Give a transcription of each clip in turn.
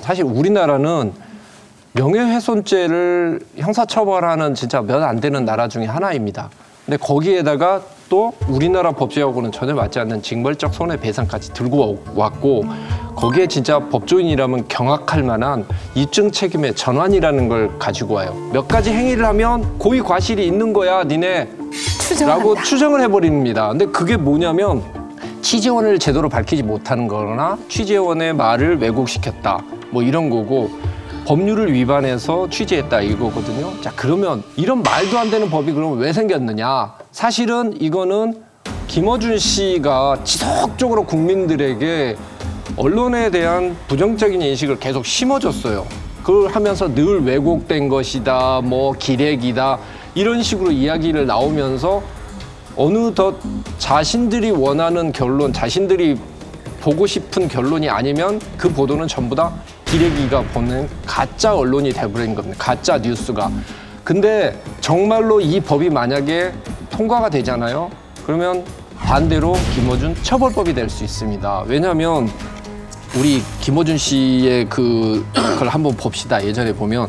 사실 우리나라는 명예훼손죄를 형사처벌하는 진짜 몇 안 되는 나라 중에 하나입니다. 근데 거기에다가 또 우리나라 법제하고는 전혀 맞지 않는 징벌적 손해배상까지 들고 왔고 거기에 진짜 법조인이라면 경악할 만한 이증 책임의 전환이라는 걸 가지고 와요. 몇 가지 행위를 하면 고의 과실이 있는 거야 니네 라고 추정을 해버립니다. 근데 그게 뭐냐면 취재원을 제대로 밝히지 못하는 거나 취재원의 말을 왜곡시켰다 뭐 이런 거고 법률을 위반해서 취재했다 이거거든요. 자, 그러면 이런 말도 안 되는 법이 그럼 왜 생겼느냐? 사실은 이거는 김어준 씨가 지속적으로 국민들에게 언론에 대한 부정적인 인식을 계속 심어줬어요. 그걸 하면서 늘 왜곡된 것이다, 뭐 기레기다 이런 식으로 이야기를 나오면서 어느덧 자신들이 원하는 결론, 자신들이 보고 싶은 결론이 아니면 그 보도는 전부 다 기레기가 보는 가짜 언론이 돼버린 겁니다. 가짜 뉴스가. 근데 정말로 이 법이 만약에 통과가 되잖아요. 그러면 반대로 김어준 처벌법이 될 수 있습니다. 왜냐하면 우리 김어준 씨의 그걸 한번 봅시다. 예전에 보면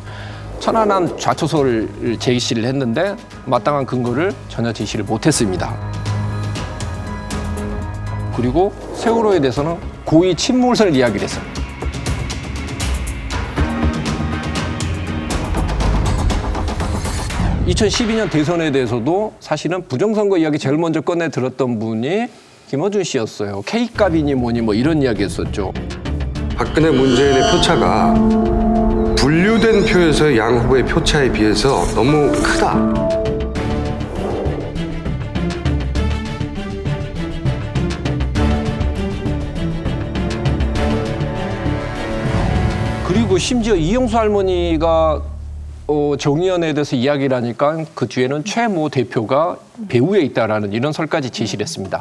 천안함 좌초소를 제시를 했는데 마땅한 근거를 전혀 제시를 못했습니다. 그리고 세월호에 대해서는 고의 침몰설 이야기를 했어요. (2012년) 대선에 대해서도 사실은 부정선거 이야기 제일 먼저 꺼내 들었던 분이 김어준 씨였어요. K값이니 뭐니 뭐 이런 이야기 했었죠. 박근혜 문재인의 표차가 분류된 표에서의 양 후보의 표차에 비해서 너무 크다. 그리고 심지어 이영수 할머니가 정의연에 대해서 이야기를 하니까 그 뒤에는 최모 대표가 배후에 있다라는 이런 설까지 제시를 했습니다.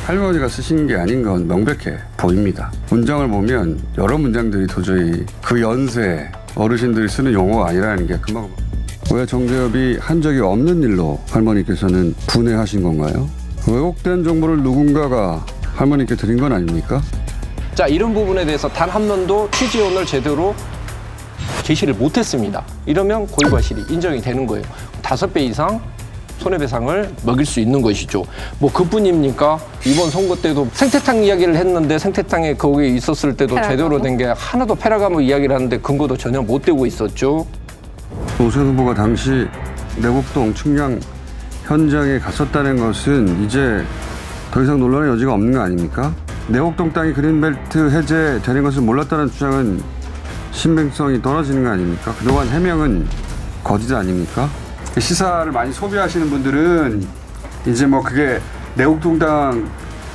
할머니가 쓰신 게 아닌 건 명백해 보입니다. 문장을 보면 여러 문장들이 도저히 그 연세 어르신들이 쓰는 용어가 아니라는 게 금방. 왜 정대협이 한 적이 없는 일로 할머니께서는 분해하신 건가요? 왜곡된 정보를 누군가가 할머니께 드린 건 아닙니까? 자, 이런 부분에 대해서 단 한 번도 취재원을 제대로 제시를 못했습니다. 이러면 고의과실이 인정이 되는 거예요. 5배 이상 손해배상을 먹일 수 있는 것이죠. 뭐 그뿐입니까? 이번 선거 때도 생태탕 이야기를 했는데 생태탕에 거기 있었을 때도 제대로 된 게 하나도 페라가모 이야기를 하는데 근거도 전혀 못 대고 있었죠. 오세훈 후보가 당시 내곡동 측량 현장에 갔었다는 것은 이제 더 이상 논란의 여지가 없는 거 아닙니까? 내곡동 땅이 그린벨트 해제되는 것을 몰랐다는 주장은 신빙성이 떨어지는 거 아닙니까? 그동안 해명은 거짓 아닙니까? 시사를 많이 소비하시는 분들은 이제 뭐 그게 내곡동 땅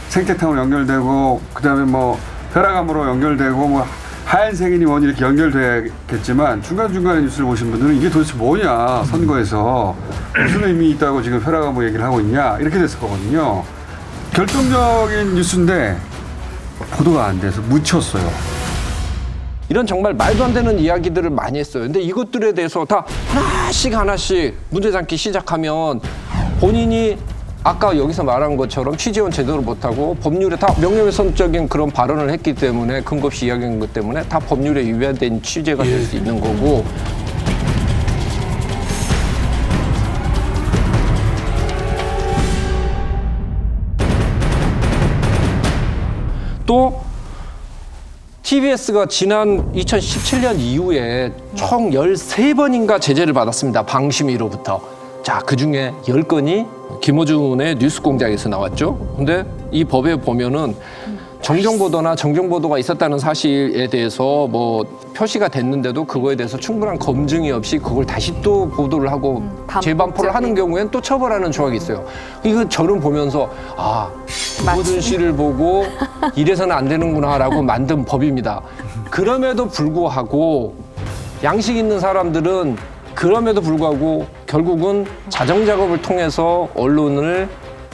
생태탕으로 연결되고 그다음에 뭐 페라감으로 연결되고 뭐 하얀색이니 뭐니 이렇게 연결되겠지만 중간중간에 뉴스를 보신 분들은 이게 도대체 뭐냐 선거에서 무슨 의미 있다고 지금 페라감으로 얘기를 하고 있냐 이렇게 됐을 거거든요. 결정적인 뉴스인데 보도가 안 돼서 묻혔어요. 이런 정말 말도 안 되는 이야기들을 많이 했어요. 근데 이것들에 대해서 다 하나씩 문제 삼기 시작하면 본인이 아까 여기서 말한 것처럼 취재원 제대로 못하고 법률에 다 명예훼손적인 그런 발언을 했기 때문에 근거 없이 이야기한 것 때문에 다 법률에 위반된 취재가 될 수 있는 거고 또 TBS가 지난 2017년 이후에 총 13번인가 제재를 받았습니다. 방심위로부터. 자, 그중에 10건이 김어준의 뉴스공장에서 나왔죠. 근데 이 법에 보면은 정정보도나 정정보도가 있었다는 사실에 대해서 뭐 표시가 됐는데도 그거에 대해서 충분한 검증이 없이 그걸 다시 또 보도를 하고 재반포를 하는 경우에는 또 처벌하는 조항이 있어요. 이거 저는 보면서 아, 김어준 씨를 보고 이래서는 안 되는구나라고 만든 법입니다. 그럼에도 불구하고 양식 있는 사람들은 그럼에도 불구하고 결국은 자정작업을 통해서 언론을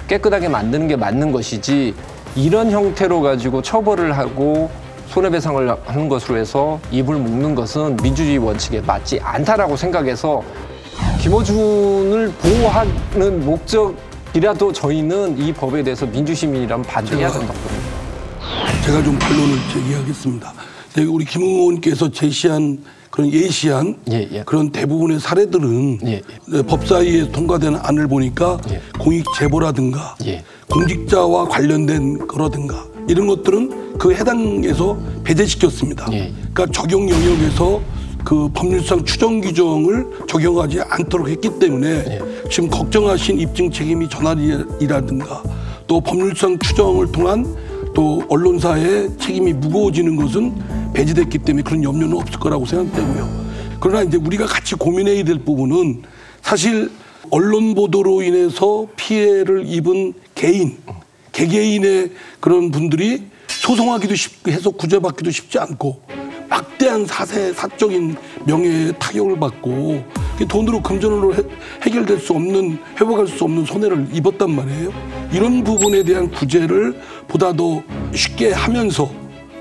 깨끗하게 만드는 게 맞는 것이지 이런 형태로 가지고 처벌을 하고 손해배상을 하는 것으로 해서 입을 묶는 것은 민주주의 원칙에 맞지 않다라고 생각해서 김어준을 보호하는 목적이라도 저희는 이 법에 대해서 민주시민이라면 반대해야 된다고 봅니다. 제가 좀 반론을 제기하겠습니다. 우리 김 의원께서 제시한 그런 예시한 그런 대부분의 사례들은 법사위에 통과된 안을 보니까 공익 제보라든가 공직자와 관련된 거라든가 이런 것들은 그 해당에서 배제시켰습니다. 그러니까 적용 영역에서 그 법률상 추정 규정을 적용하지 않도록 했기 때문에 지금 걱정하신 입증 책임이 전환이라든가 또 법률상 추정을 통한 또 언론사의 책임이 무거워지는 것은 배제됐기 때문에 그런 염려는 없을 거라고 생각되고요. 그러나 이제 우리가 같이 고민해야 될 부분은 사실 언론 보도로 인해서 피해를 입은 개개인의 그런 분들이 소송하기도 쉽고 해서 구제받기도 쉽지 않고 막대한 사적인 명예에 타격을 받고 돈으로 금전으로 해결될 수 없는 회복할 수 없는 손해를 입었단 말이에요. 이런 부분에 대한 구제를 보다 더 쉽게 하면서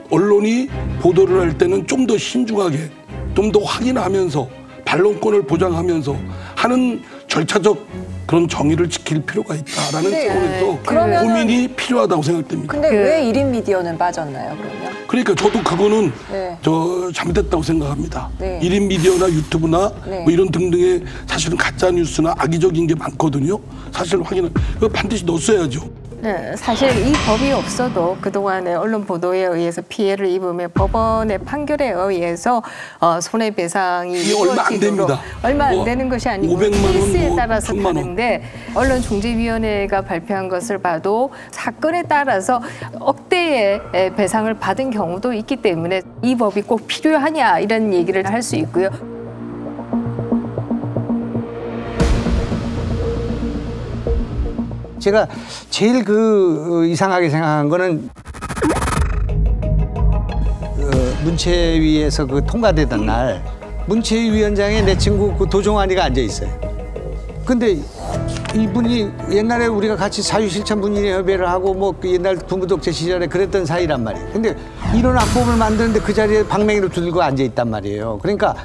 언론이 보도를 할 때는 좀 더 신중하게 좀 더 확인하면서 반론권을 보장하면서 하는 절차적 그런 정의를 지킬 필요가 있다라는 차원에서 고민이 필요하다고 생각됩니다. 근데 왜 1인 미디어는 빠졌나요, 그러면? 그러니까 저도 그거는 잘못됐다고 생각합니다. 1인 미디어나 유튜브나 뭐 이런 등등의 사실은 가짜 뉴스나 악의적인 게 많거든요. 사실 그거 반드시 넣었어야죠. 네, 사실 이 법이 없어도 그동안의 언론 보도에 의해서 피해를 입으면 법원의 판결에 의해서 손해배상이 얼마 안 됩니다. 얼마 안 되는 것이 아니고 500만 원, 케이스에 따라서 1000만 원. 다른데 언론중재위원회가 발표한 것을 봐도 사건에 따라서 억대의 배상을 받은 경우도 있기 때문에 이 법이 꼭 필요하냐 이런 얘기를 할 수 있고요. 제가 제일 이상하게 생각한 거는 문체위에서 통과되던 날 문체위 위원장에 내 친구 도종환이가 앉아 있어요. 근데 이분이 옛날에 우리가 같이 사유실천 문인협의회를 하고 뭐 옛날 군부독재 시절에 그랬던 사이란 말이에요. 근데 이런 악법을 만드는데 그 자리에 방맹이를 들고 앉아 있단 말이에요. 그러니까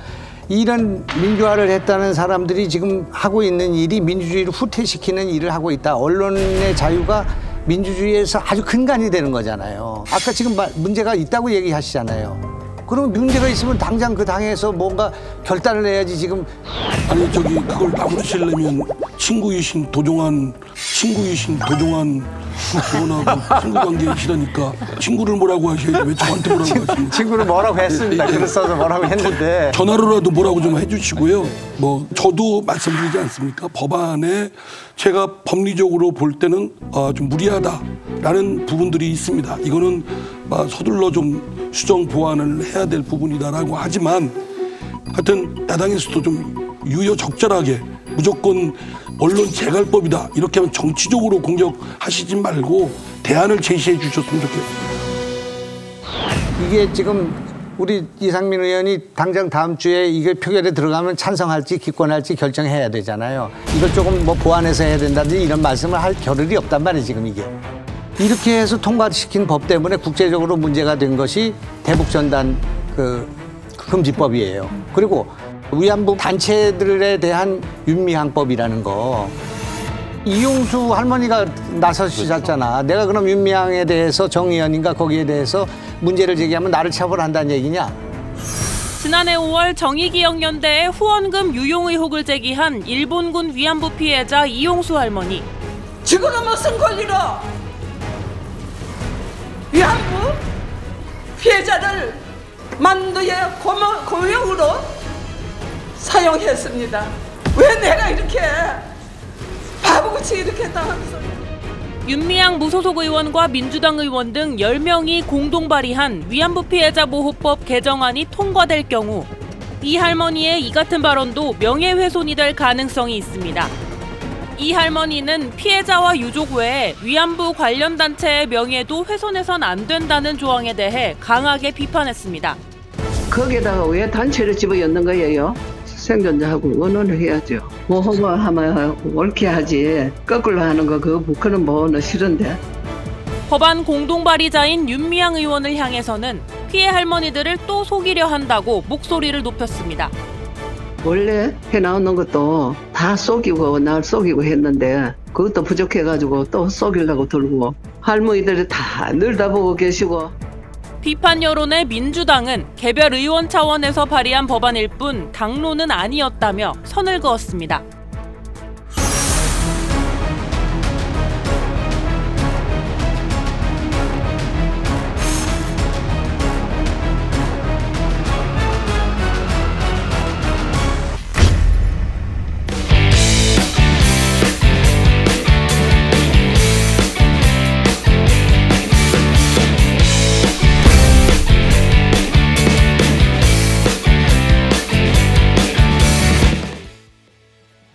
이런 민주화를 했다는 사람들이 지금 하고 있는 일이 민주주의를 후퇴시키는 일을 하고 있다. 언론의 자유가 민주주의에서 아주 근간이 되는 거잖아요. 아까 지금 문제가 있다고 얘기하시잖아요. 그럼 문제가 있으면 당장 그 당에서 뭔가 결단을 해야지 지금. 아니 그걸 나무르시려면 친구이신 도종환 의원하고 친구 관계이시라니까 친구를 뭐라고 하셔야지 왜 저한테 뭐라고 하십니까? 친구를 뭐라고 했습니다. 글을 써서 뭐라고 했는데. 전화로라도 뭐라고 좀 해주시고요. 뭐 저도 말씀드리지 않습니까? 법안에 제가 법리적으로 볼 때는 좀 무리하다라는 부분들이 있습니다. 이거는 서둘러 좀 수정 보완을 해야 될 부분이다라고 하지만 하여튼 야당에서도 좀 유효적절하게 무조건 언론 재갈법이다 이렇게 하면 정치적으로 공격하시지 말고 대안을 제시해 주셨으면 좋겠습니다. 이게 지금 우리 이상민 의원이 당장 다음 주에 이게 표결에 들어가면 찬성할지 기권할지 결정해야 되잖아요. 이걸 조금 보완해서 해야 된다든지 이런 말씀을 할 겨를이 없단 말이에요, 지금 이게. 이렇게 해서 통과시킨 법 때문에 국제적으로 문제가 된 것이 대북전단 금지법이에요. 그리고 위안부 단체들에 대한 윤미향법이라는 거. 이용수 할머니가 나서셨잖아. 내가 그럼 윤미향에 대해서 정의연인가 거기에 대해서 문제를 제기하면 나를 처벌한다는 얘기냐? 지난해 5월 정의기억연대에 후원금 유용 의혹을 제기한 일본군 위안부 피해자 이용수 할머니. 지금은 무슨 권리로 위안부 피해자를 만두의 고용으로 사용했습니다. 왜 내가 이렇게 바보같이 이렇게 당하면서. 윤미향 무소속 의원과 민주당 의원 등 10명이 공동 발의한 위안부 피해자 보호법 개정안이 통과될 경우 이 할머니의 이 같은 발언도 명예훼손이 될 가능성이 있습니다. 이 할머니는 피해자와 유족 외에 위안부 관련 단체의 명예도 훼손해선 안 된다는 조항에 대해 강하게 비판했습니다. 거기에다가 왜 단체를 집어넣는 거예요? 생존자하고 원원을 해야죠. 하면 옳게 하지. 거꾸로 하는 거 그거는 뭐는 싫은데. 법안 공동 발의자인 윤미향 의원을 향해서는 피해 할머니들을 또 속이려 한다고 목소리를 높였습니다. 원래 해나오는 것도 다 속이고 날 속이고 했는데 그것도 부족해가지고 또 속이려고 들고 할머니들이 다 늘 다 보고 계시고 비판 여론의 민주당은 개별 의원 차원에서 발의한 법안일 뿐 당론은 아니었다며 선을 그었습니다.